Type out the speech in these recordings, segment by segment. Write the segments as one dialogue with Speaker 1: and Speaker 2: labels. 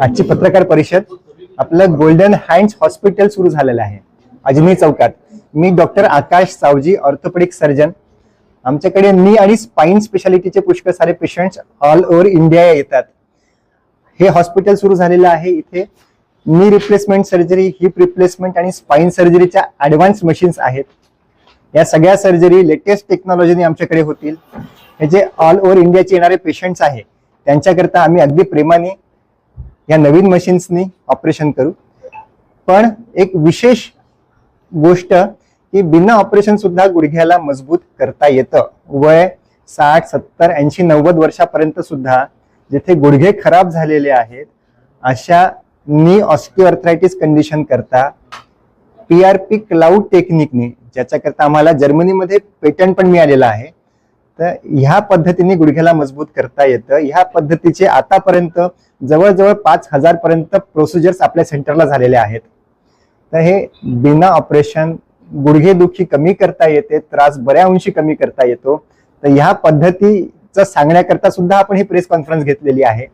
Speaker 1: आजची पत्रकार परिषद आपलं गोल्डन हँड्स हॉस्पिटल सुरू झालेलं आहे अजनी चौकात. मी डॉक्टर आकाश सावजी, ऑर्थोपेडिक सर्जन. आमच्याकडे नी आणि स्पाइन स्पेशालिटीचे पुष्कळ सारे पेशंट्स ऑल ओव्हर इंडिया येतात. हे हॉस्पिटल सुरू झालेलं आहे. इथे knee replacement surgery, heap replacement आणि स्पाइन सर्जरीच्या ऍडव्हान्स मशीन्स आहेत. या सगळ्या सर्जरी लेटेस्ट टेक्नॉलॉजीने आमच्याकडे होतील. हे जे ऑल ओव्हर इंडियाचे येणारे पेशंट्स आहे त्यांच्याकरता आम्ही अगदी प्रेमाने या नवीन मशीन्सनी ऑपरेशन करू. पण एक विशेष गोष्ट की बिना ऑपरेशन सुद्धा गुडघ्याला मजबूत करता येतं. वय 60, 70, 80, 90 वर्षापर्यंत सुद्धा जिथे गुडघे खराब झालेले आहेत अशा नी ऑस्टिओआर्थरायटिस कंडिशन करता PRP क्लाउड टेक्निकने, ज्याच्याकरता आम्हाला जर्मनीमध्ये पेटंट पण मिळालेलं आहे, तर ह्या पद्धतीने गुडघ्याला मजबूत करता येतं. ह्या पद्धतीचे आतापर्यंत जवळजवळ 5000 पर्यंत प्रोसिजर्स आपल्या सेंटरला झालेले आहेत. तर हे बिना ऑपरेशन गुडघेदुखी कमी करता येते, त्रास बऱ्या अंशी कमी करता येतो. तर ह्या पद्धतीचं सांगण्याकरता सुद्धा आपण ही प्रेस कॉन्फरन्स घेतलेली आहे.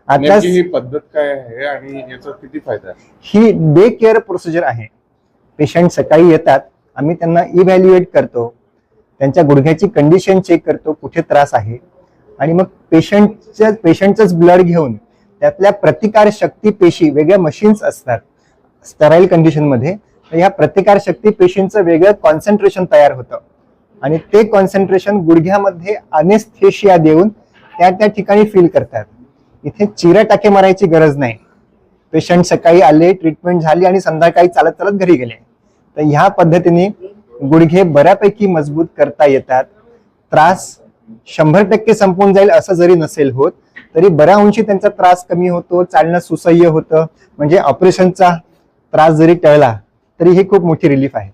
Speaker 1: आता
Speaker 2: ही पद्धत काय आहे आणि याचा किती फायदा आहे?
Speaker 1: ही डे केअर प्रोसिजर आहे. पेशंट सकाळी येतात, आम्ही त्यांना इव्हॅल्युएट करतो, त्यांच्या गुडघ्याची कंडिशन चेक करतो, कुठे त्रास आहे, आणि मग पेशंटचंच ब्लड घेऊन त्यातल्या प्रतिकार शक्ती पेशी, वेगळ्या मशीन्स असतात स्टराईल कंडिशनमध्ये, तर ह्या प्रतिकार शक्ती पेशींचं वेगळं कॉन्सन्ट्रेशन तयार होतं आणि ते कॉन्सन्ट्रेशन गुडघ्यामध्ये अनेस्थेशिया देऊन त्या ठिकाणी फील करतात. इथे चिरा टाके मारायची गरज नाही. पेशंट सकाळी आले, ट्रीटमेंट झाली आणि संध्याकाळी चालत चालत घरी गेले. तर ह्या पद्धतीने गुडघे बऱ्यापैकी मजबूत करता येतात. त्रास 100% संपून जाईल असं जरी नसेल होत तरी बऱ्या अंशी त्यांचा त्रास कमी होतो, चालणं सुसह्य होतं. म्हणजे ऑपरेशनचा त्रास जरी टळला तरी ही खूप मोठी रिलीफ आहे.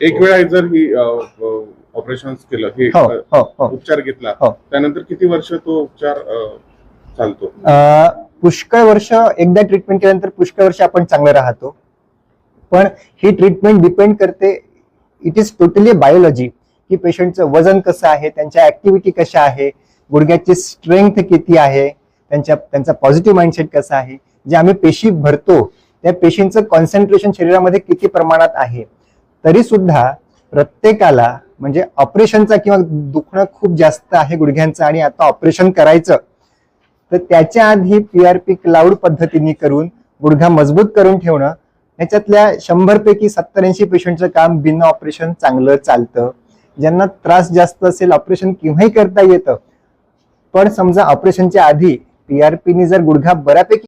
Speaker 2: एक वेळा जर ही ऑपरेशन केलं, हे उपचार घेतला, त्यानंतर किती वर्ष तो उपचार चालतो?
Speaker 1: पुष्कळ वर्ष. एकदा ट्रीटमेंट केल्यानंतर पुष्कळ वर्ष आपण चांगलं राहतो. पण ही ट्रीटमेंट डिपेंड करते, इट इज टोटली बायोलॉजी, की पेशंटचं वजन कसं आहे, त्यांच्या ऍक्टिव्हिटी कशा आहे, गुडघ्याची स्ट्रेंथ किती आहे, त्यांचा पॉझिटिव्ह माइंडसेट कसा आहे, जे आम्ही पेशी भरतो त्या पेशींचं कॉन्सन्ट्रेशन शरीरामध्ये किती प्रमाणात आहे. तरी सुद्धा प्रत्येकाला, म्हणजे ऑपरेशनचा किंवा दुखणं खूप जास्त आहे गुडघ्यांचं आणि आता ऑपरेशन करायचं, तर त्याच्या आधी PRP क्लाउड पद्धतीने करून गुडघा मजबूत करून ठेवणं, ह्याच्यातल्या 100 पैकी 70-80 पेशंटचं काम बिना ऑपरेशन चांगलं चालतं. ज्यांना त्रास जास्त असेल ऑपरेशन केव्हाही करता येतं. पण समजा ऑपरेशनच्या आधी PRPने जर गुडघा बऱ्यापैकी